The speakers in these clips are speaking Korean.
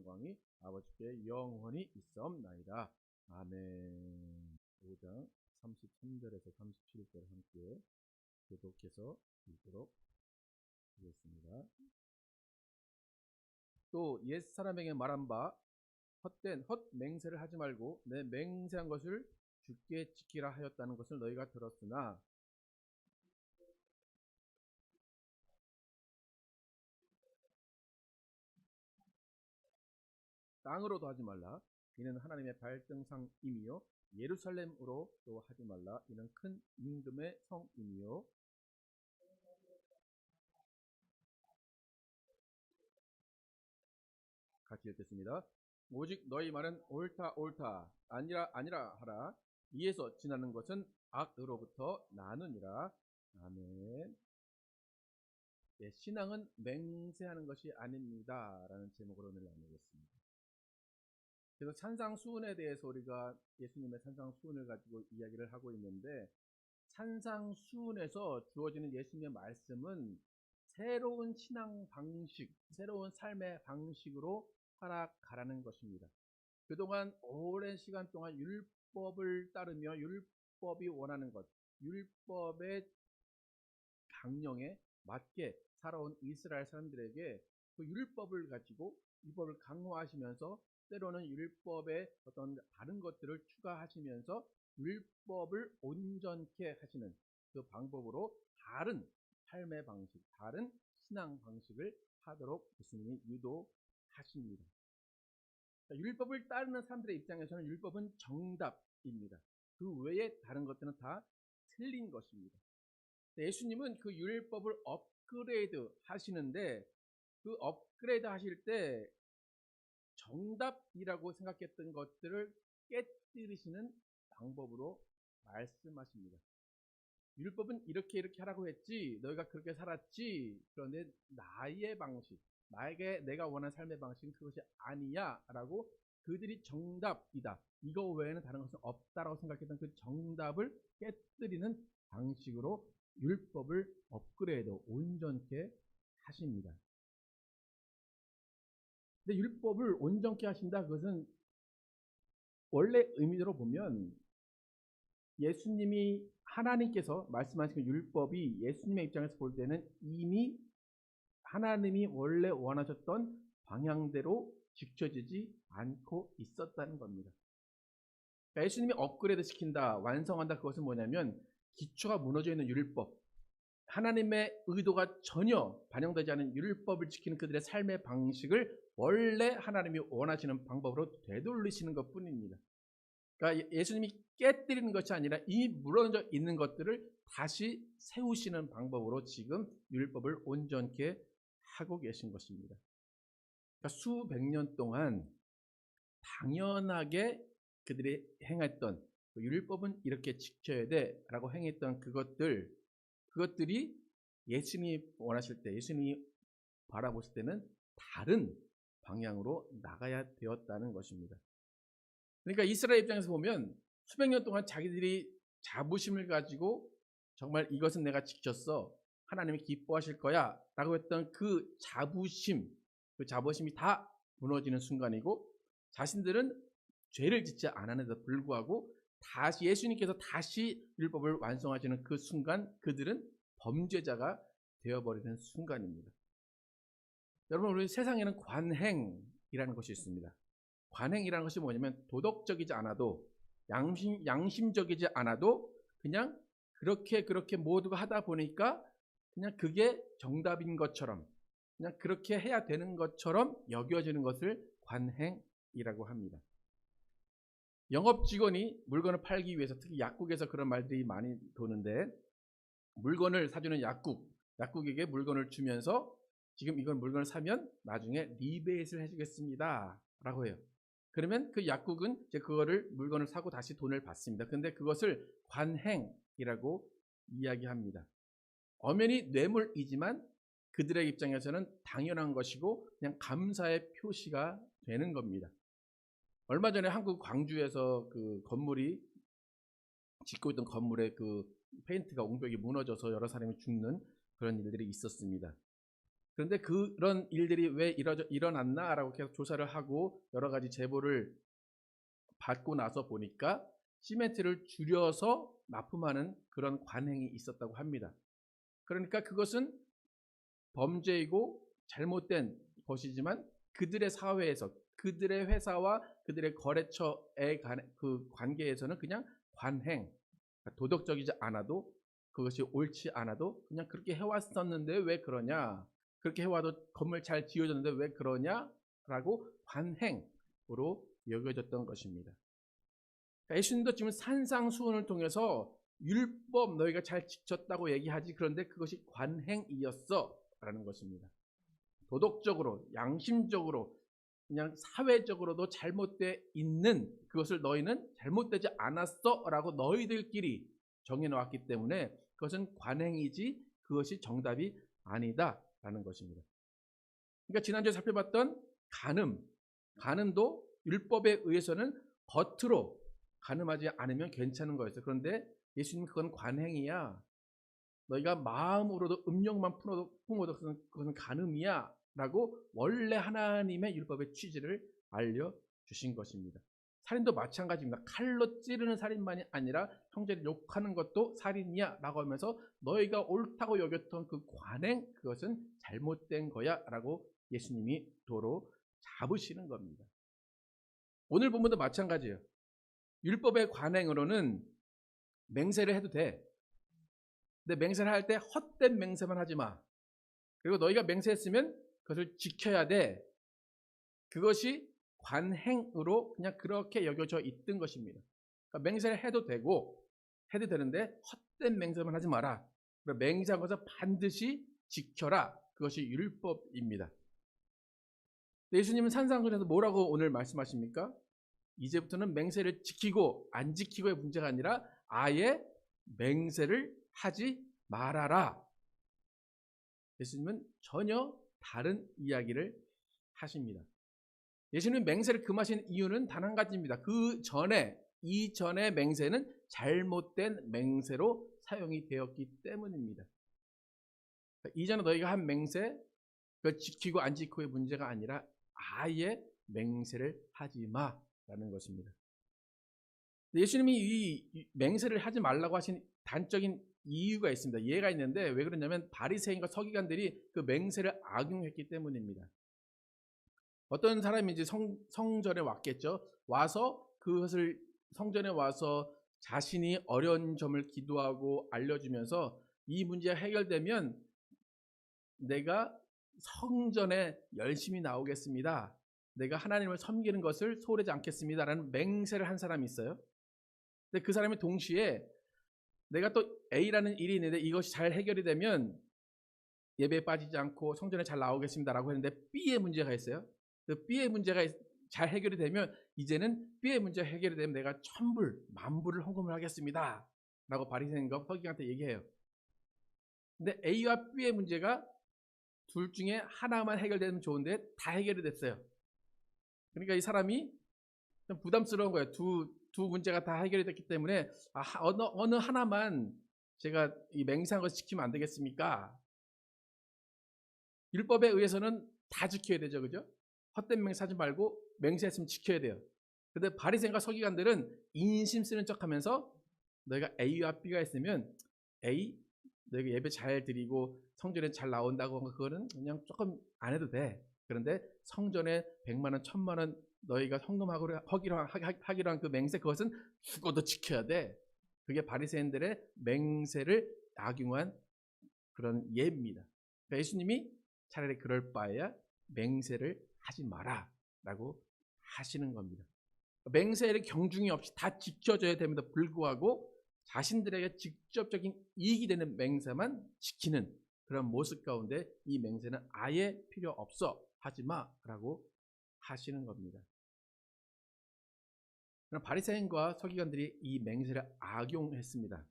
영광이 아버지께 영원히 있사옵나이다. 아멘. 5장 33절에서 37절 함께 교독해서 읽도록 하겠습니다. 또 옛사람에게 말한 바 헛된 헛맹세를 하지 말고 내 맹세한 것을 주께 지키라 하였다는 것을 너희가 들었으나 땅으로도 하지 말라. 이는 하나님의 발등상임이요 예루살렘으로 또 하지 말라. 이는 큰 임금의 성임이요. 같이 읽겠습니다. 오직 너희 말은 옳다 옳다 아니라 아니라 하라. 이에서 지나는 것은 악으로부터 나느니라. 아멘. 예, 신앙은 맹세하는 것이 아닙니다 라는 제목으로 오늘 나누겠습니다. 그래서 산상수훈에 대해서 우리가 예수님의 산상수훈을 가지고 이야기를 하고 있는데, 산상수훈에서 주어지는 예수님의 말씀은 새로운 신앙 방식, 새로운 삶의 방식으로 살아가라는 것입니다. 그동안 오랜 시간 동안 율법을 따르며 율법이 원하는 것, 율법의 강령에 맞게 살아온 이스라엘 사람들에게 그 율법을 가지고 율법을 강화하시면서 때로는 율법의 어떤 다른 것들을 추가하시면서 율법을 온전케 하시는 그 방법으로 다른 삶의 방식, 다른 신앙 방식을 하도록 예수님이 유도하십니다. 율법을 따르는 사람들의 입장에서는 율법은 정답입니다. 그 외에 다른 것들은 다 틀린 것입니다. 예수님은 그 율법을 업그레이드 하시는데, 그 업그레이드 하실 때 정답이라고 생각했던 것들을 깨뜨리시는 방법으로 말씀하십니다. 율법은 이렇게 하라고 했지, 너희가 그렇게 살았지, 그런데 나의 방식, 나에게 내가 원하는 삶의 방식은 그것이 아니야 라고, 그들이 정답이다, 이거 외에는 다른 것은 없다라고 생각했던 그 정답을 깨뜨리는 방식으로 율법을 업그레이드, 온전케 하십니다. 근데 율법을 온전케 하신다, 그것은 원래 의미대로 보면 예수님이, 하나님께서 말씀하신 그 율법이 예수님의 입장에서 볼 때는 이미 하나님이 원래 원하셨던 방향대로 지켜지지 않고 있었다는 겁니다. 그러니까 예수님이 업그레이드 시킨다, 완성한다, 그것은 뭐냐면 기초가 무너져 있는 율법, 하나님의 의도가 전혀 반영되지 않은 율법을 지키는 그들의 삶의 방식을 원래 하나님이 원하시는 방법으로 되돌리시는 것 뿐입니다. 그러니까 예수님이 깨뜨리는 것이 아니라 이미 무너져 있는 것들을 다시 세우시는 방법으로 지금 율법을 온전케 하고 계신 것입니다. 그러니까 수백 년 동안 당연하게 그들이 행했던, 율법은 이렇게 지켜야 돼 라고 행했던 그것들이 예수님이 원하실 때, 예수님이 바라보실 때는 다른 방향으로 나가야 되었다는 것입니다. 그러니까 이스라엘 입장에서 보면 수백 년 동안 자기들이 자부심을 가지고 정말 이것은 내가 지켰어, 하나님이 기뻐하실 거야 라고 했던 그 자부심이 다 무너지는 순간이고, 자신들은 죄를 짓지 않았는데도 불구하고 다시 예수님께서 다시 율법을 완성하시는 그 순간 그들은 범죄자가 되어버리는 순간입니다. 여러분, 우리 세상에는 관행이라는 것이 있습니다. 관행이라는 것이 뭐냐면 도덕적이지 않아도, 양심적이지 않아도 그냥 그렇게 모두가 하다 보니까 그냥 그게 정답인 것처럼, 그냥 그렇게 해야 되는 것처럼 여겨지는 것을 관행이라고 합니다. 영업 직원이 물건을 팔기 위해서, 특히 약국에서 그런 말들이 많이 도는데, 물건을 사주는 약국에게 물건을 주면서 지금 이건 물건을 사면 나중에 리베이트를 해주겠습니다 라고 해요. 그러면 그 약국은 이제 그거를 물건을 사고 다시 돈을 받습니다. 근데 그것을 관행이라고 이야기합니다. 엄연히 뇌물이지만 그들의 입장에서는 당연한 것이고 그냥 감사의 표시가 되는 겁니다. 얼마 전에 한국 광주에서 그 건물이, 짓고 있던 건물에 그 페인트가 옹벽이 무너져서 여러 사람이 죽는 그런 일들이 있었습니다. 그런데 그런 일들이 왜 일어났나라고 계속 조사를 하고 여러 가지 제보를 받고 나서 보니까 시멘트를 줄여서 납품하는 그런 관행이 있었다고 합니다. 그러니까 그것은 범죄이고 잘못된 것이지만 그들의 사회에서, 그들의 회사와 그들의 거래처의 그 관계에서는 그냥 관행, 도덕적이지 않아도, 그것이 옳지 않아도 그냥 그렇게 해왔었는데 왜 그러냐, 그렇게 해와도 건물 잘 지어졌는데 왜 그러냐라고 관행으로 여겨졌던 것입니다. 예수님도 지금 산상수훈을 통해서 율법 너희가 잘 지켰다고 얘기하지, 그런데 그것이 관행이었어 라는 것입니다. 도덕적으로, 양심적으로, 그냥 사회적으로도 잘못되어 있는 그것을 너희는 잘못되지 않았어 라고 너희들끼리 정해놓았기 때문에 그것은 관행이지 그것이 정답이 아니다 라는 것입니다. 그러니까 지난주에 살펴봤던 간음도 율법에 의해서는 겉으로 간음하지 않으면 괜찮은 거였어요. 그런데 예수님 그건 관행이야, 너희가 마음으로도 음욕만 품어도 그것은 간음이야 라고 원래 하나님의 율법의 취지를 알려주신 것입니다. 살인도 마찬가지입니다. 칼로 찌르는 살인만이 아니라 형제를 욕하는 것도 살인이야 라고 하면서 너희가 옳다고 여겼던 그 관행, 그것은 잘못된 거야 라고 예수님이 도로 잡으시는 겁니다. 오늘 본문도 마찬가지예요. 율법의 관행으로는 맹세를 해도 돼. 근데 맹세를 할 때 헛된 맹세만 하지 마. 그리고 너희가 맹세했으면 그것을 지켜야 돼. 그것이 관행으로 그냥 그렇게 여겨져 있던 것입니다. 그러니까 맹세를 해도 되는데 헛된 맹세만 하지 마라. 맹세한 것을 반드시 지켜라. 그것이 율법입니다. 예수님은 산상수훈에서 뭐라고 오늘 말씀하십니까? 이제부터는 맹세를 지키고 안 지키고의 문제가 아니라 아예 맹세를 하지 말아라. 예수님은 전혀 다른 이야기를 하십니다. 예수님은 맹세를 금하신 이유는 단 한 가지입니다. 이전의 맹세는 잘못된 맹세로 사용이 되었기 때문입니다. 이전에 너희가 한 맹세, 그걸 지키고 안 지키고의 문제가 아니라 아예 맹세를 하지 마라는 것입니다. 예수님이 이 맹세를 하지 말라고 하신 단적인 이유가 있습니다. 이해가 있는데 왜 그러냐면 바리새인과 서기관들이 그 맹세를 악용했기 때문입니다. 어떤 사람이 이제 성전에 왔겠죠. 와서 그것을 성전에 와서 자신이 어려운 점을 기도하고 알려주면서 이 문제가 해결되면 내가 성전에 열심히 나오겠습니다. 내가 하나님을 섬기는 것을 소홀하지 않겠습니다라는 맹세를 한 사람이 있어요. 근데 그 사람이 동시에 내가 또 A라는 일이 있는데 이것이 잘 해결이 되면 예배에 빠지지 않고 성전에 잘 나오겠습니다라고 했는데 B의 문제가 있어요. 그 B의 문제가 잘 해결이 되면 이제는 B의 문제가 해결이 되면 내가 1000불, 10,000불을 헌금을 하겠습니다 라고 바리새인과 서기관한테 얘기해요. 근데 A와 B의 문제가 둘 중에 하나만 해결되면 좋은데 다 해결이 됐어요. 그러니까 이 사람이 좀 부담스러운 거예요. 두 문제가 다 해결이 됐기 때문에 어느 하나만 제가 이 맹세한 것을 지키면 안 되겠습니까? 율법에 의해서는 다 지켜야 되죠, 그죠? 헛된 맹세하지 말고 맹세했으면 지켜야 돼요. 그런데 바리새인과 서기관들은 인심 쓰는 척하면서 너희가 A와 B가 있으면 A, 너희가 예배 잘 드리고 성전에 잘 나온다고 하면 그거는 그냥 조금 안 해도 돼. 그런데 성전에 100만 원, 1000만 원 너희가 헌금하기로 한 그 맹세, 그것은 죽어도 지켜야 돼. 그게 바리새인들의 맹세를 악용한 그런 예입니다. 그러니까 예수님이 차라리 그럴 바에야 맹세를 하지 마라 라고 하시는 겁니다. 맹세를 경중이 없이 다 지켜져야 됨에도 불구하고 자신들에게 직접적인 이익이 되는 맹세만 지키는 그런 모습 가운데 이 맹세는 아예 필요 없어, 하지 마라고 하시는 겁니다. 그럼 바리새인과 서기관들이 이 맹세를 악용했습니다.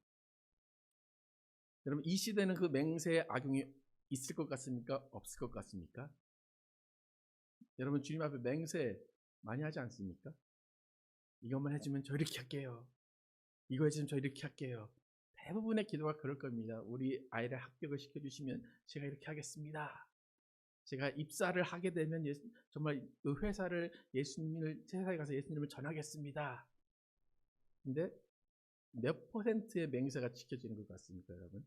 여러분, 이 시대는 그 맹세의 악용이 있을 것 같습니까? 없을 것 같습니까? 여러분, 주님 앞에 맹세 많이 하지 않습니까? 이것만 해주면 저 이렇게 할게요. 이거 해주면 저 이렇게 할게요. 대부분의 기도가 그럴 겁니다. 우리 아이를 합격을 시켜주시면 제가 이렇게 하겠습니다. 제가 입사를 하게 되면 정말 그 회사에 가서 예수님을 전하겠습니다. 근데 몇 퍼센트의 맹세가 지켜지는 것 같습니까, 여러분?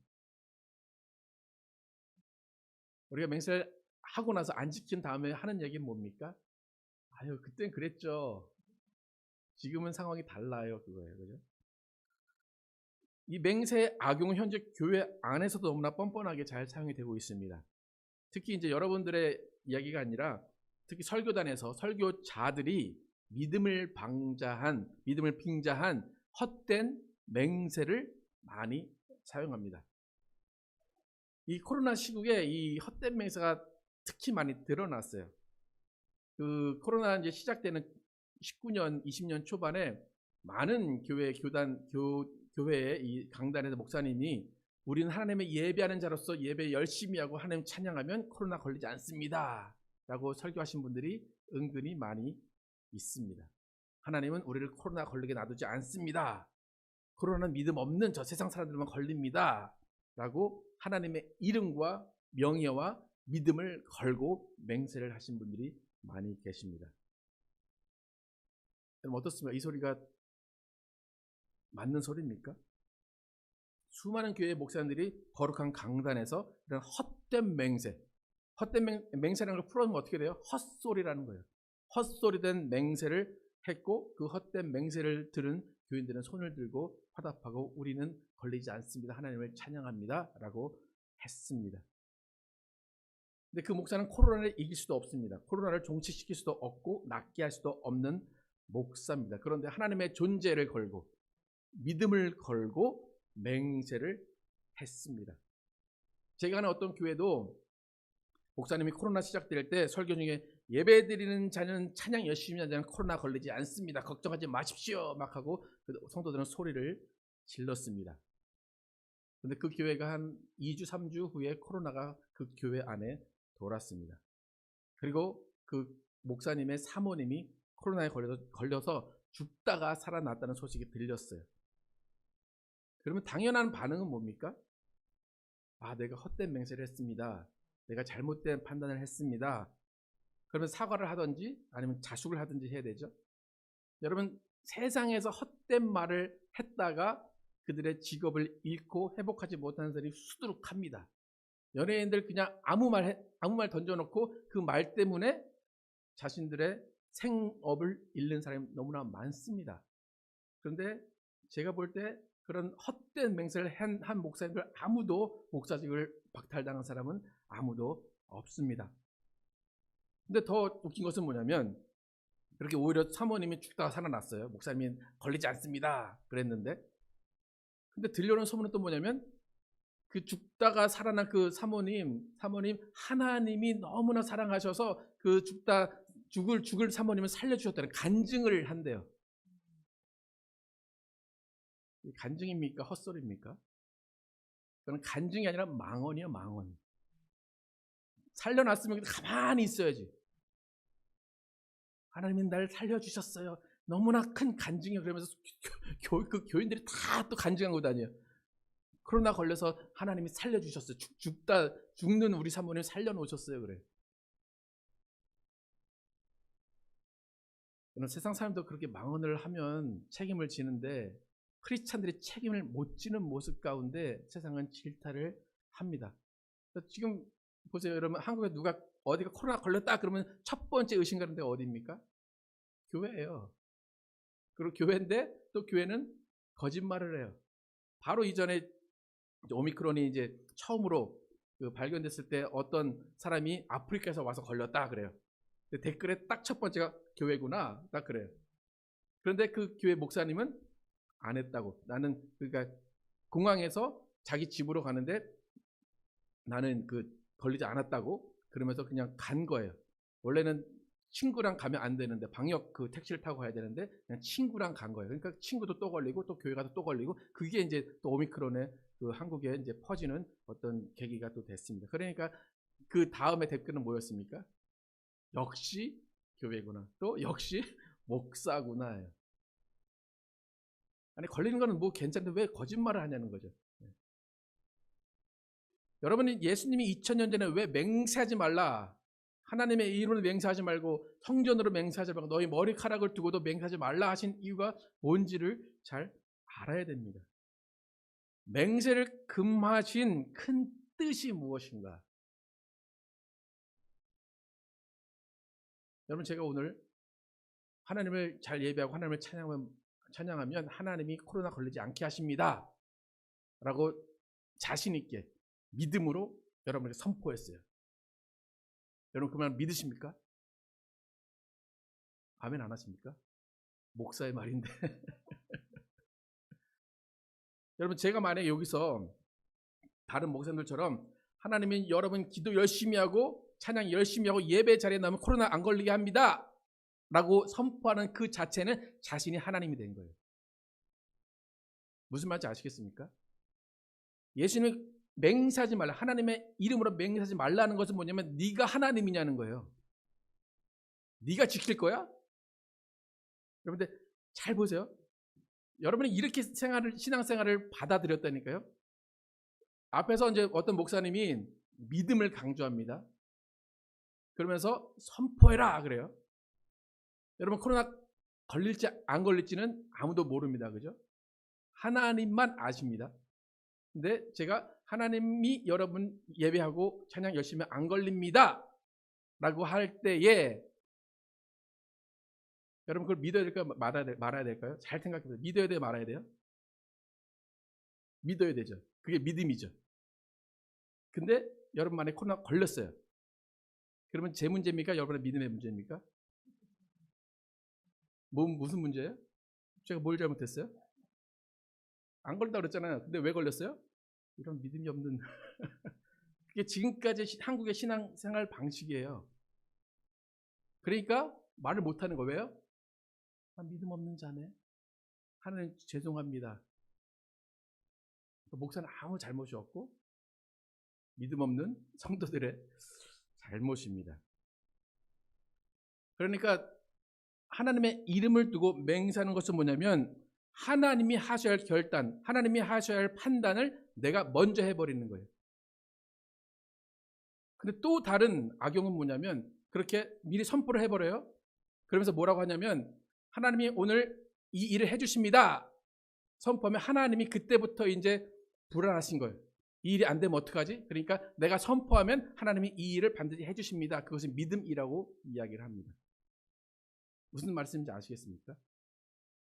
우리가 맹세를 하고 나서 안 지킨 다음에 하는 얘기는 뭡니까? 아유, 그땐 그랬죠. 지금은 상황이 달라요, 그거예요. 그죠? 이 맹세의 악용은 현재 교회 안에서도 너무나 뻔뻔하게 잘 사용이 되고 있습니다. 특히 이제 여러분들의 이야기가 아니라 특히 설교단에서 설교자들이 믿음을 빙자한 헛된 맹세를 많이 사용합니다. 이 코로나 시국에 이 헛된 맹세가 특히 많이 드러났어요. 그 코로나 이제 시작되는 19년, 20년 초반에 많은 교회의 이 강단에서 목사님이 우리는 하나님의 예배하는 자로서 예배 열심히 하고 하나님 찬양하면 코로나 걸리지 않습니다 라고 설교하신 분들이 은근히 많이 있습니다. 하나님은 우리를 코로나 걸리게 놔두지 않습니다. 코로나는 믿음 없는 저 세상 사람들만 걸립니다 라고 하나님의 이름과 명예와 믿음을 걸고 맹세를 하신 분들이 많이 계십니다. 그럼 어떻습니까? 이 소리가 맞는 소리입니까? 수많은 교회 목사님들이 거룩한 강단에서 이런 헛된 맹세라는 걸 풀어놓으면 어떻게 돼요? 헛소리라는 거예요. 헛소리된 맹세를 했고 그 헛된 맹세를 들은 교인들은 손을 들고 화답하고 우리는 걸리지 않습니다. 하나님을 찬양합니다 라고 했습니다. 근데 그 목사는 코로나를 이길 수도 없습니다. 코로나를 종식시킬 수도 없고 낫게 할 수도 없는 목사입니다. 그런데 하나님의 존재를 걸고 믿음을 걸고 맹세를 했습니다. 제가 아는 어떤 교회도 목사님이 코로나 시작될 때 설교 중에 예배드리는 자는 찬양 열심히 하지 않으면 코로나 걸리지 않습니다. 걱정하지 마십시오 막 하고 성도들은 소리를 질렀습니다. 근데 그 교회가 한 2주 3주 후에 코로나가 그 교회 안에 돌았습니다. 그리고 그 목사님의 사모님이 코로나에 걸려서 죽다가 살아났다는 소식이 들렸어요. 그러면 당연한 반응은 뭡니까? 아, 내가 헛된 맹세를 했습니다. 내가 잘못된 판단을 했습니다. 그러면 사과를 하든지 아니면 자숙을 하든지 해야 되죠. 여러분, 세상에서 헛된 말을 했다가 그들의 직업을 잃고 회복하지 못하는 사람이 수두룩합니다. 연예인들 그냥 아무 말 던져놓고 그 말 때문에 자신들의 생업을 잃는 사람이 너무나 많습니다. 그런데 제가 볼 때 그런 헛된 맹세를 한 목사님들 아무도 목사직을 박탈당한 사람은 아무도 없습니다. 근데 더 웃긴 것은 뭐냐면 그렇게 오히려 사모님이 죽다가 살아났어요. 목사님이 걸리지 않습니다 그랬는데, 근데 들려오는 소문은 또 뭐냐면 그 죽다가 살아난 그 사모님 하나님이 너무나 사랑하셔서 그 죽을 사모님을 살려주셨다는 간증을 한대요. 간증입니까? 헛소리입니까? 그건 간증이 아니라 망언이에요. 망언. 살려놨으면 가만히 있어야지. 하나님이 날 살려주셨어요. 너무나 큰 간증이에요. 그러면서 그 교인들이 다 또 간증하고 다녀요. 코로나 걸려서 하나님이 살려주셨어요. 죽는 우리 사모님 살려놓으셨어요. 그래. 세상 사람도 그렇게 망언을 하면 책임을 지는데 크리스찬들이 책임을 못 지는 모습 가운데 세상은 질타를 합니다. 지금 보세요. 여러분, 한국에 누가 어디가 코로나 걸렸다 그러면 첫 번째 의심가는 데가 어디입니까? 교회예요. 그리고 교회인데 또 교회는 거짓말을 해요. 바로 이전에 오미크론이 이제 처음으로 발견됐을 때 어떤 사람이 아프리카에서 와서 걸렸다 그래요. 댓글에 딱 첫 번째가 교회구나 딱 그래요. 그런데 그 교회 목사님은 안 했다고. 나는 그러니까 공항에서 자기 집으로 가는데 나는 걸리지 않았다고 그러면서 그냥 간 거예요. 원래는 친구랑 가면 안 되는데 방역 택시를 타고 가야 되는데 그냥 친구랑 간 거예요. 그러니까 친구도 또 걸리고 또 교회 가서 또 걸리고 그게 이제 또 오미크론에 한국에 이제 퍼지는 어떤 계기가 또 됐습니다. 그러니까 그 다음에 댓글은 뭐였습니까? 역시 교회구나. 또 역시 목사구나. 아니 걸리는 거는 뭐 괜찮은데 왜 거짓말을 하냐는 거죠. 여러분이 예수님이 2000년 전에 왜 맹세하지 말라 하나님의 이름으로 맹세하지 말고 성전으로 맹세하지 말고 너희 머리카락을 두고도 맹세하지 말라 하신 이유가 뭔지를 잘 알아야 됩니다. 맹세를 금하신 큰 뜻이 무엇인가? 여러분, 제가 오늘 하나님을 잘 예배하고 하나님을 찬양하면 하나님이 코로나 걸리지 않게 하십니다 라고 자신 있게 믿음으로 여러분에게 선포했어요. 여러분 그 말 믿으십니까? 아멘 안 하십니까? 목사의 말인데. 여러분, 제가 만약에 여기서 다른 목사님들처럼 하나님이 여러분 기도 열심히 하고 찬양 열심히 하고 예배 자리에 나오면 코로나 안 걸리게 합니다 라고 선포하는 그 자체는 자신이 하나님이 된 거예요. 무슨 말인지 아시겠습니까? 예수님이 맹세하지 말라, 하나님의 이름으로 맹세하지 말라는 것은 뭐냐면 네가 하나님이냐는 거예요. 네가 지킬 거야? 여러분들 잘 보세요. 여러분이 이렇게 신앙생활을 받아들였다니까요. 앞에서 이제 어떤 목사님이 믿음을 강조합니다. 그러면서 선포해라 그래요. 여러분, 코로나 걸릴지 안 걸릴지는 아무도 모릅니다. 그죠? 하나님만 아십니다. 근데 제가 하나님이 여러분 예배하고 찬양 열심히 안 걸립니다 라고 할 때에 여러분 그걸 믿어야 될까요? 말아야 될까요? 잘 생각해보세요. 믿어야 돼요? 말아야 돼요? 믿어야 되죠. 그게 믿음이죠. 근데 여러분 만에 코로나 걸렸어요. 그러면 제 문제입니까? 여러분의 믿음의 문제입니까? 무슨 문제예요? 제가 뭘 잘못했어요? 안 걸린다고 그랬잖아요. 근데 왜 걸렸어요? 이런 믿음이 없는 그게 지금까지 한국의 신앙생활 방식이에요. 그러니까 말을 못하는 거예요. 왜요? 믿음 없는 자네. 하나님 죄송합니다. 목사는 아무 잘못이 없고 믿음 없는 성도들의 잘못입니다. 그러니까 하나님의 이름을 두고 맹세하는 것은 뭐냐면 하나님이 하셔야 할 결단, 하나님이 하셔야 할 판단을 내가 먼저 해버리는 거예요. 근데 또 다른 악용은 뭐냐면 그렇게 미리 선포를 해버려요. 그러면서 뭐라고 하냐면 하나님이 오늘 이 일을 해주십니다 선포하면 하나님이 그때부터 이제 불안하신 거예요. 이 일이 안 되면 어떡하지? 그러니까 내가 선포하면 하나님이 이 일을 반드시 해주십니다. 그것이 믿음이라고 이야기를 합니다. 무슨 말씀인지 아시겠습니까?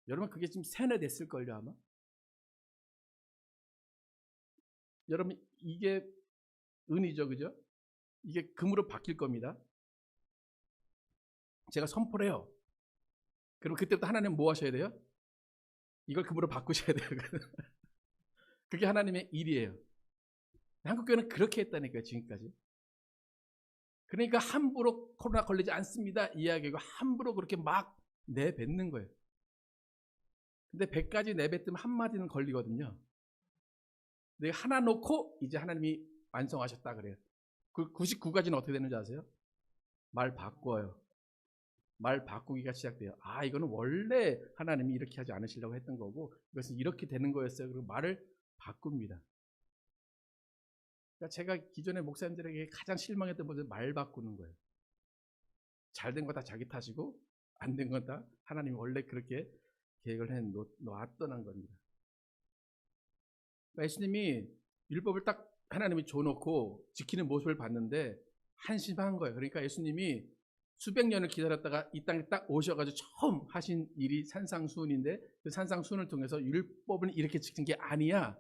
여러분 그게 지금 세뇌됐을걸요 아마? 여러분 이게 은이죠, 그죠? 이게 금으로 바뀔 겁니다. 제가 선포를 해요. 그럼 그때부터 하나님 뭐 하셔야 돼요? 이걸 금으로 바꾸셔야 돼요. 그게 하나님의 일이에요. 한국교회는 그렇게 했다니까요, 지금까지. 그러니까 함부로 코로나 걸리지 않습니다 이야기하고 함부로 그렇게 막 내뱉는 거예요. 근데 100가지 내뱉으면 한마디는 걸리거든요. 내가 하나 놓고 이제 하나님이 완성하셨다 그래요. 그 99가지는 어떻게 되는지 아세요? 말 바꿔요. 말 바꾸기가 시작돼요. 아, 이거는 원래 하나님이 이렇게 하지 않으시려고 했던 거고 이것은 이렇게 되는 거였어요. 그리고 말을 바꿉니다. 그러니까 제가 기존의 목사님들에게 가장 실망했던 것은 말 바꾸는 거예요. 잘된 거 다 자기 탓이고 안 된 건 다 하나님이 원래 그렇게 계획을 해 놨던 겁니다. 그러니까 예수님이 율법을 딱 하나님이 줘놓고 지키는 모습을 봤는데 한심한 거예요. 그러니까 예수님이 수백 년을 기다렸다가 이 땅에 딱 오셔가지고 처음 하신 일이 산상수훈인데 그 산상수훈을 통해서 율법은 이렇게 지킨 게 아니야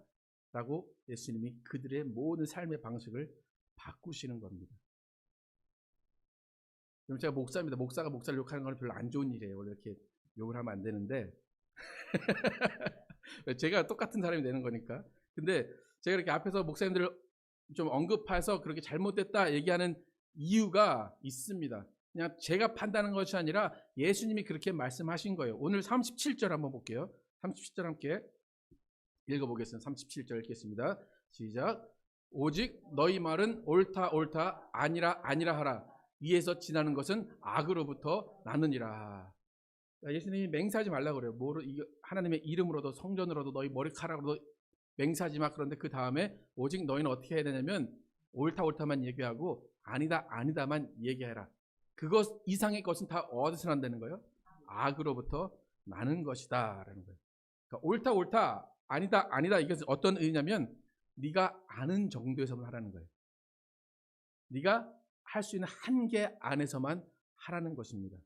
라고 예수님이 그들의 모든 삶의 방식을 바꾸시는 겁니다. 그럼 제가 목사입니다. 목사가 목사를 욕하는 건 별로 안 좋은 일이에요. 원래 이렇게 욕을 하면 안 되는데 제가 똑같은 사람이 되는 거니까. 근데 제가 이렇게 앞에서 목사님들을 좀 언급해서 그렇게 잘못됐다 얘기하는 이유가 있습니다. 그냥 제가 판단하는 것이 아니라 예수님이 그렇게 말씀하신 거예요. 오늘 37절 한번 볼게요. 37절 함께 읽어보겠습니다. 37절 읽겠습니다. 시작. 오직 너희 말은 옳다 옳다 아니라 아니라 하라. 이에서 지나는 것은 악으로부터 나느니라. 예수님이 맹세하지 말라고 그래요. 하나님의 이름으로도 성전으로도 너희 머리카락으로도 맹세하지 마. 그런데 그 다음에 오직 너희는 어떻게 해야 되냐면 옳다 옳다만 얘기하고 아니다 아니다만 얘기해라. 그것 이상의 것은 다 어디서 난다는 거예요? 악으로부터 나는 것이다 라는 거예요. 그러니까 옳다 옳다 아니다 아니다 이것은 어떤 의미냐면 네가 아는 정도에서만 하라는 거예요. 네가 할 수 있는 한계 안에서만 하라는 것입니다.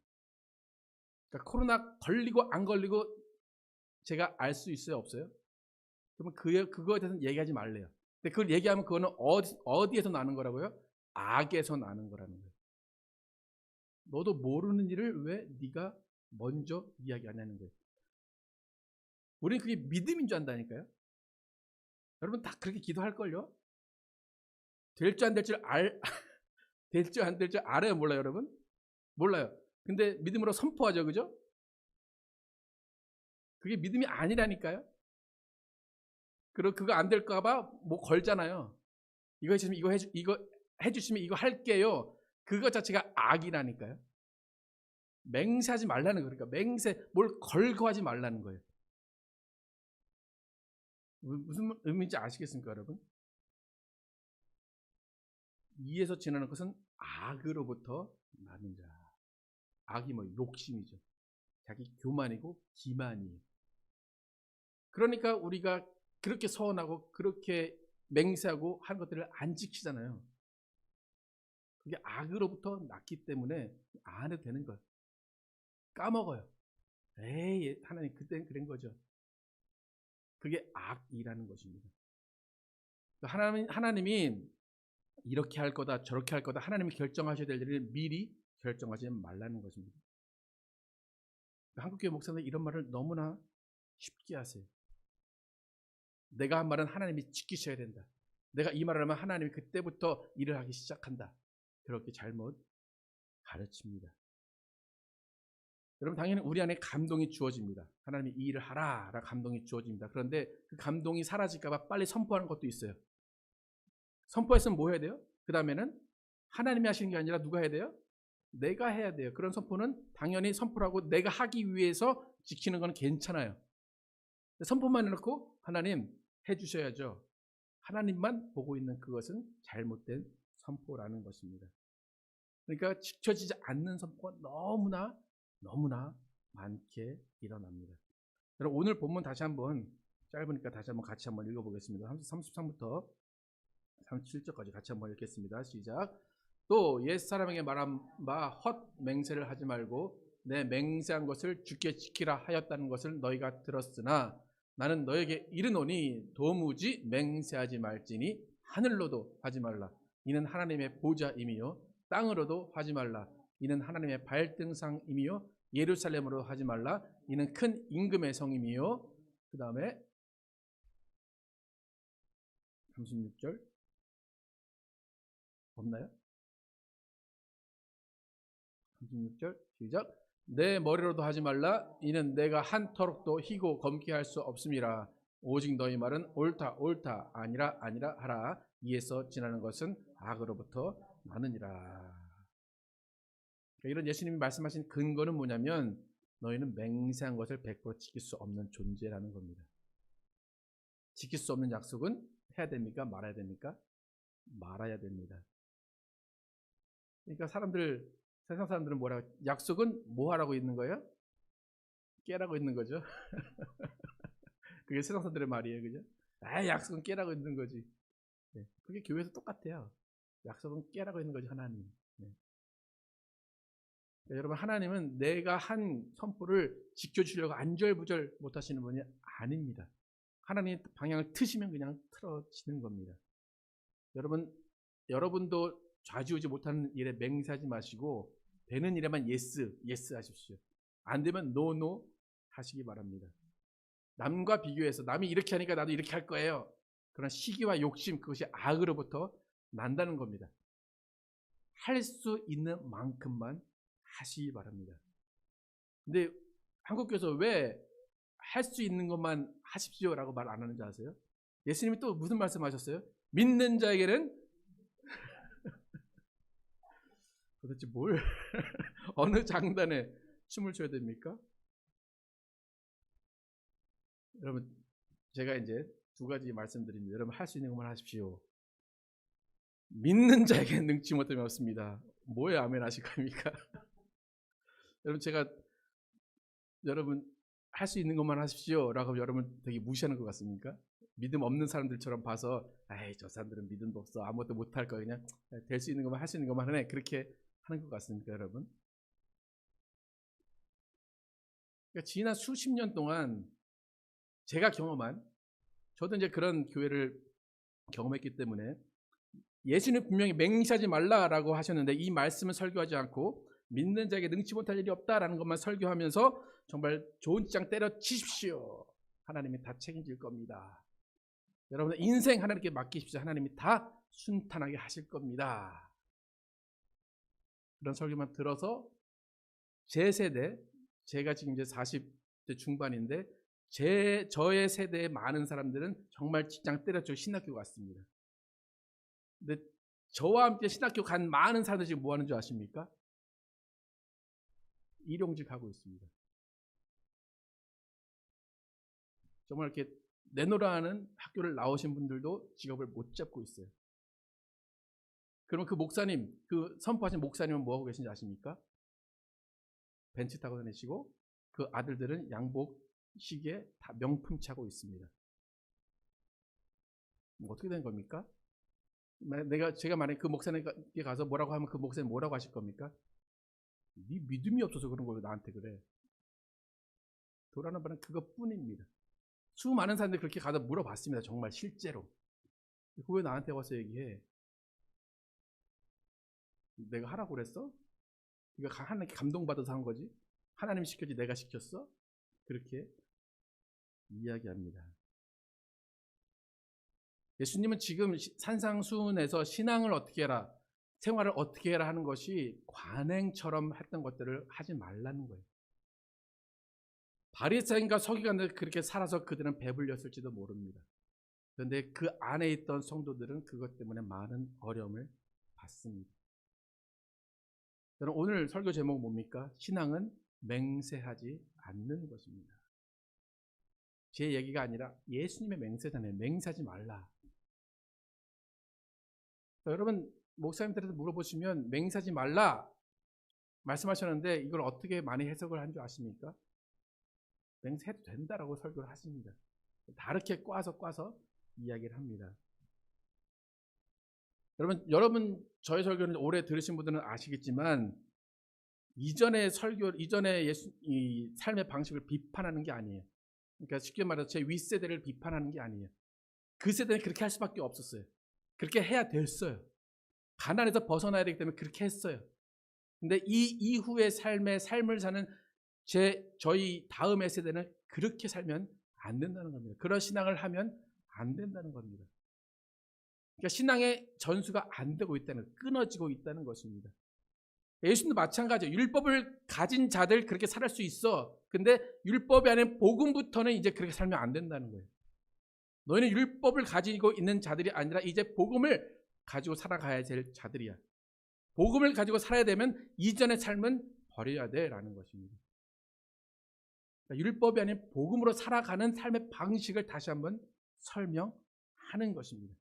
그러니까 코로나 걸리고 안 걸리고 제가 알 수 있어요 없어요? 그러면 그거에 대해서는 얘기하지 말래요. 근데 그걸 얘기하면 그거는 어디에서 나는 거라고요? 악에서 나는 거라는 거예요. 너도 모르는 일을 왜 네가 먼저 이야기하냐는 거예요. 우리는 그게 믿음인 줄 안다니까요. 여러분 다 그렇게 기도할걸요? 될 줄 안 될 줄 될 줄 안 될 줄 알아요 몰라요 여러분? 몰라요. 근데 믿음으로 선포하죠 그죠? 그게 믿음이 아니라니까요. 그거 안 될까 봐 뭐 걸잖아요. 이거 해주시면 이거 해주시면 이거 할게요. 그거 자체가 악이라니까요. 맹세하지 말라는 거예요. 그러니까 맹세 뭘 걸고 하지 말라는 거예요. 무슨 의미인지 아시겠습니까 여러분? 이에서 지나는 것은 악으로부터 나는 자. 악이 뭐 욕심이죠. 자기 교만이고 기만이에요. 그러니까 우리가 그렇게 서운하고 그렇게 맹세하고 하는 것들을 안 지키잖아요. 그게 악으로부터 났기 때문에 안 해도 되는 거예요. 까먹어요. 에이 하나님 그땐 그런 거죠. 그게 악이라는 것입니다. 하나님이 이렇게 할 거다 저렇게 할 거다 하나님이 결정하셔야 될 일을 미리 결정하지 말라는 것입니다. 한국교회 목사님들 이런 말을 너무나 쉽게 하세요. 내가 한 말은 하나님이 지키셔야 된다. 내가 이 말을 하면 하나님이 그때부터 일을 하기 시작한다. 그렇게 잘못 가르칩니다. 여러분 당연히 우리 안에 감동이 주어집니다. 하나님이 이 일을 하라 라고 감동이 주어집니다. 그런데 그 감동이 사라질까 봐 빨리 선포하는 것도 있어요. 선포했으면 뭐 해야 돼요? 그 다음에는 하나님이 하시는 게 아니라 누가 해야 돼요? 내가 해야 돼요. 그런 선포는 당연히 선포를 하고 내가 하기 위해서 지키는 건 괜찮아요. 선포만 해놓고 하나님 해주셔야죠. 하나님만 보고 있는 그것은 잘못된 선포라는 것입니다. 그러니까 지켜지지 않는 선포가 너무나 많게 일어납니다. 여러분 오늘 본문 다시 한번 짧으니까 다시 한번 같이 한번 읽어보겠습니다. 33부터 37절까지 같이 한번 읽겠습니다. 시작. 또 옛사람에게 말한 바 헛 맹세를 하지 말고 내 맹세한 것을 주께 지키라 하였다는 것을 너희가 들었으나 나는 너에게 이르노니 도무지 맹세하지 말지니 하늘로도 하지 말라. 이는 하나님의 보좌임이요 땅으로도 하지 말라. 이는 하나님의 발등상임이요 예루살렘으로 하지 말라. 이는 큰 임금의 성임이요. 그 다음에 36절 없나요? 36절 시작. 내 머리로도 하지 말라. 이는 내가 한터럭도 희고 검게 할 수 없음이라. 오직 너희 말은 옳다 옳다 아니라 아니라 하라. 이에서 지나는 것은 악으로부터 나느니라. 그러니까 이런 예수님이 말씀하신 근거는 뭐냐면 너희는 맹세한 것을 100% 지킬 수 없는 존재라는 겁니다. 지킬 수 없는 약속은 해야 됩니까? 말아야 됩니까? 말아야 됩니다. 그러니까 세상 사람들은 뭐라고 약속은 뭐 하라고 있는 거예요? 깨라고 있는 거죠. 그게 세상 사람들의 말이에요. 그죠? 약속은 깨라고 있는 거지. 네. 그게 교회에서 똑같아요. 약속은 깨라고 있는 거지 하나님. 네. 그러니까 여러분 하나님은 내가 한 선포를 지켜주려고 안절부절 못하시는 분이 아닙니다. 하나님이 방향을 트시면 그냥 틀어지는 겁니다. 여러분도 좌지우지 못하는 일에 맹세하지 마시고 되는 일에만 예스 하십시오. 안 되면 노 하시기 바랍니다. 남과 비교해서 남이 이렇게 하니까 나도 이렇게 할 거예요. 그런 시기와 욕심 그것이 악으로부터 난다는 겁니다. 할 수 있는 만큼만 하시기 바랍니다. 근데 한국교회에서 왜 할 수 있는 것만 하십시오라고 말 안 하는지 아세요? 예수님이 또 무슨 말씀하셨어요? 믿는 자에게는 도대체 뭘 어느 장단에 춤을 춰야 됩니까? 여러분 제가 이제 두 가지 말씀드립니다. 여러분 할 수 있는 것만 하십시오. 믿는 자에게 능치 못함이 없습니다. 뭐에 아멘 하실 겁니까? 여러분 제가 여러분 할 수 있는 것만 하십시오라고 여러분 되게 무시하는 것 같습니까? 믿음 없는 사람들처럼 봐서 아이 저 사람들은 믿음도 없어 아무것도 못할 거 그냥 될 수 있는 것만 할 수 있는 것만 하네 그렇게 하는 것 같습니까 여러분? 그러니까 지난 수십 년 동안 제가 경험한 저도 이제 그런 교회를 경험했기 때문에 예수는 분명히 맹세하지 말라라고 하셨는데 이 말씀을 설교하지 않고 믿는 자에게 능치 못할 일이 없다라는 것만 설교하면서 정말 좋은 찌장 때려치십시오. 하나님이 다 책임질 겁니다. 여러분의 인생 하나님께 맡기십시오. 하나님이 다 순탄하게 하실 겁니다. 그런 설교만 들어서 제 세대, 제가 지금 이제 40대 중반인데 저의 세대의 많은 사람들은 정말 직장 때려치고 신학교 갔습니다. 근데 저와 함께 신학교 간 많은 사람들이 지금 뭐 하는 줄 아십니까? 일용직 하고 있습니다. 정말 이렇게 내노라하는 학교를 나오신 분들도 직업을 못 잡고 있어요. 그럼 그 목사님, 그 선포하신 목사님은 뭐 하고 계신지 아십니까? 벤츠 타고 다니시고 그 아들들은 양복, 시계 다 명품 차고 있습니다. 어떻게 된 겁니까? 제가 만약에 그 목사님께 가서 뭐라고 하면 그 목사님 뭐라고 하실 겁니까? 네 믿음이 없어서 그런 거예요. 나한테 그래. 도라는 말은 그것뿐입니다. 수많은 사람들이 그렇게 가서 물어봤습니다. 정말 실제로. 왜 나한테 와서 얘기해? 내가 하라고 그랬어? 네가 하나님께 감동받아서 한 거지? 하나님이 시켰지 내가 시켰어? 그렇게 이야기합니다. 예수님은 지금 산상수훈에서 신앙을 어떻게 해라, 생활을 어떻게 해라 하는 것이 관행처럼 했던 것들을 하지 말라는 거예요. 바리새인과 서기관들 그렇게 살아서 그들은 배불렸을지도 모릅니다. 그런데 그 안에 있던 성도들은 그것 때문에 많은 어려움을 받습니다. 여러분 오늘 설교 제목 뭡니까? 신앙은 맹세하지 않는 것입니다. 제 얘기가 아니라 예수님의 맹세잖아요. 맹세하지 말라. 여러분 목사님들한테 물어보시면 맹세하지 말라 말씀하셨는데 이걸 어떻게 많이 해석을 한 줄 아십니까? 맹세해도 된다라고 설교를 하십니다. 다르게 꽈서 이야기를 합니다. 여러분 저의 설교는 오래 들으신 분들은 아시겠지만 이전의 이 삶의 방식을 비판하는 게 아니에요. 그러니까 쉽게 말해서 제 윗세대를 비판하는 게 아니에요. 그 세대는 그렇게 할 수밖에 없었어요. 그렇게 해야 됐어요. 가난에서 벗어나야 되기 때문에 그렇게 했어요. 근데 이 이후의 삶을 사는 저희 다음의 세대는 그렇게 살면 안 된다는 겁니다. 그런 신앙을 하면 안 된다는 겁니다. 그러니까 신앙의 전수가 안 되고 있다는, 끊어지고 있다는 것입니다. 예수님도 마찬가지예요. 율법을 가진 자들 그렇게 살 수 있어. 근데 율법이 아닌 복음부터는 이제 그렇게 살면 안 된다는 거예요. 너희는 율법을 가지고 있는 자들이 아니라 이제 복음을 가지고 살아가야 될 자들이야. 복음을 가지고 살아야 되면 이전의 삶은 버려야 돼라는 것입니다. 그러니까 율법이 아닌 복음으로 살아가는 삶의 방식을 다시 한번 설명하는 것입니다.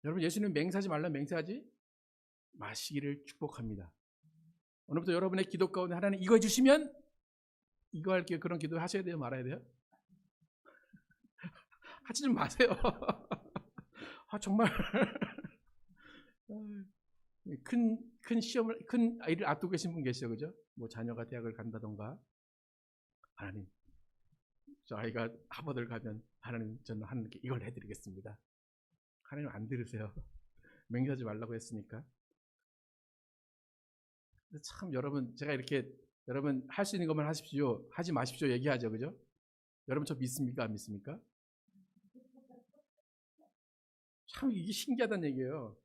여러분 예수님 맹세하지 말라 맹세하지 마시기를 축복합니다. 오늘부터 여러분의 기도 가운데 하나님 이거 해주시면 이거 할게요. 그런 기도 하셔야 돼요? 말아야 돼요? 하지 좀 마세요. 정말 큰 시험을 큰 아이를 앞두고 계신 분 계시죠, 그죠? 뭐 자녀가 대학을 간다던가 하나님 저 아이가 하버드를 가면 하나님 저는 하나님께 이걸 해드리겠습니다. 하나님 안 들으세요. 맹세하지 말라고 했으니까. 참 여러분 제가 이렇게 여러분 할 수 있는 것만 하십시오. 하지 마십시오 얘기하죠, 그죠? 여러분 저 믿습니까? 안 믿습니까? 참 이게 신기하다는 얘기예요.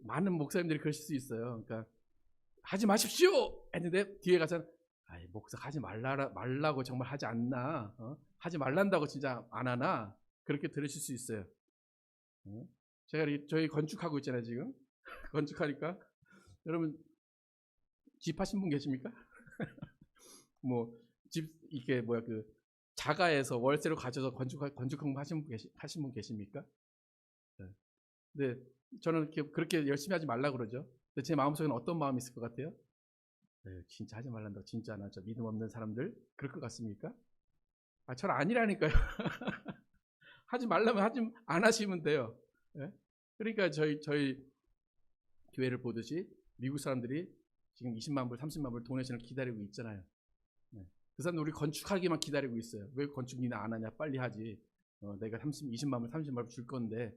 많은 목사님들이 그러실 수 있어요. 그러니까 하지 마십시오 했는데 뒤에 가서 목사 하지 말라고 정말 하지 않나? 하지 말란다고 진짜 안 하나? 그렇게 들으실 수 있어요. 제가 저희 건축하고 있잖아요 지금. 건축하니까 여러분 집 하신 분 계십니까? 뭐 집 이게 그 자가에서 월세로 가져서 건축 공부 하신 분 계십니까? 근데 저는 그렇게 열심히 하지 말라 그러죠. 근데 제 마음속에는 어떤 마음이 있을 것 같아요? 네, 진짜 하지 말란다. 진짜 나 저 믿음 없는 사람들 그럴 것 같습니까? 저는 아니라니까요. 하지 말라면 하지 안 하시면 돼요. 예? 그러니까 저희 교회를 보듯이 미국 사람들이 지금 20만 불, 30만 불 도네이션을 기다리고 있잖아요. 네. 그 사람들 우리 건축하기만 기다리고 있어요. 왜 건축 니나 안 하냐? 빨리 하지. 내가 20만 불, 30만 불 줄 건데.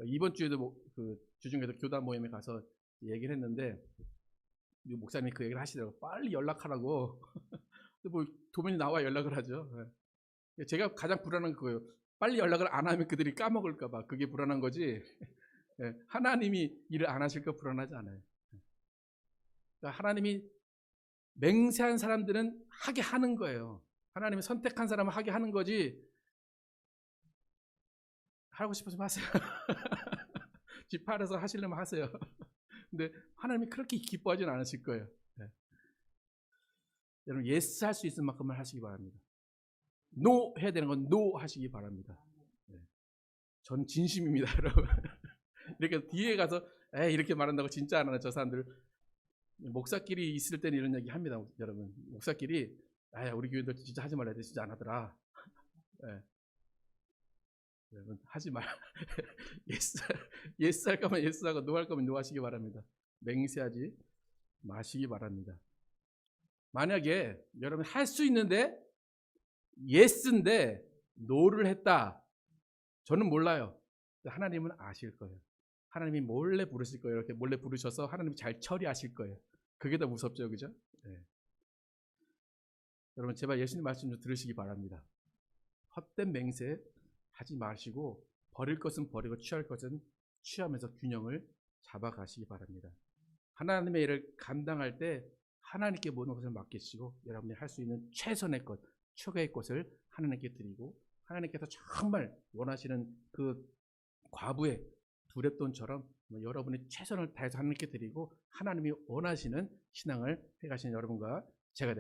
이번 주에도 그 주중에도 교단 모임에 가서 얘기를 했는데 목사님이 그 얘기를 하시더라고요. 빨리 연락하라고. 뭐 도면이 나와 연락을 하죠. 예. 제가 가장 불안한 게 그거예요. 빨리 연락을 안 하면 그들이 까먹을까 봐. 그게 불안한 거지. 예. 하나님이 일을 안 하실까 불안하지 않아요. 그러니까 하나님이 맹세한 사람들은 하게 하는 거예요. 하나님이 선택한 사람은 하게 하는 거지. 하고 싶어서 하세요. 집 팔아서 하시려면 하세요. 근데 하나님이 그렇게 기뻐하지는 않으실 거예요. 네. 여러분 예스 할 수 있을 만큼만 하시기 바랍니다. 노 해야 되는 건 노 하시기 바랍니다. 네. 전 진심입니다, 여러분. 이렇게 뒤에 가서 이렇게 말한다고 진짜 안 하나 저 사람들. 목사끼리 있을 때는 이런 얘기 합니다, 여러분. 목사끼리 우리 교회들 진짜 하지 말아야 돼, 진짜 안 하더라. 네. 여러분 하지 말. 예스 할 거면 예스하고 노 할 거면 노 하시기 바랍니다. 맹세하지 마시기 바랍니다. 만약에 여러분 할 수 있는데 예스인데 노를 했다. 저는 몰라요. 하나님은 아실 거예요. 하나님이 몰래 부르실 거예요. 이렇게 몰래 부르셔서 하나님이 잘 처리하실 거예요. 그게 더 무섭죠, 그죠? 네. 여러분 제발 예수님 말씀 좀 들으시기 바랍니다. 헛된 맹세 하지 마시고 버릴 것은 버리고 취할 것은 취하면서 균형을 잡아가시기 바랍니다. 하나님의 일을 감당할 때 하나님께 모든 것을 맡기시고 여러분이 할 수 있는 최선의 것, 최고의 것을 하나님께 드리고 하나님께서 정말 원하시는 그 과부의 두렙돈처럼 여러분이 최선을 다해서 하나님께 드리고 하나님이 원하시는 신앙을 해가시는 여러분과 제가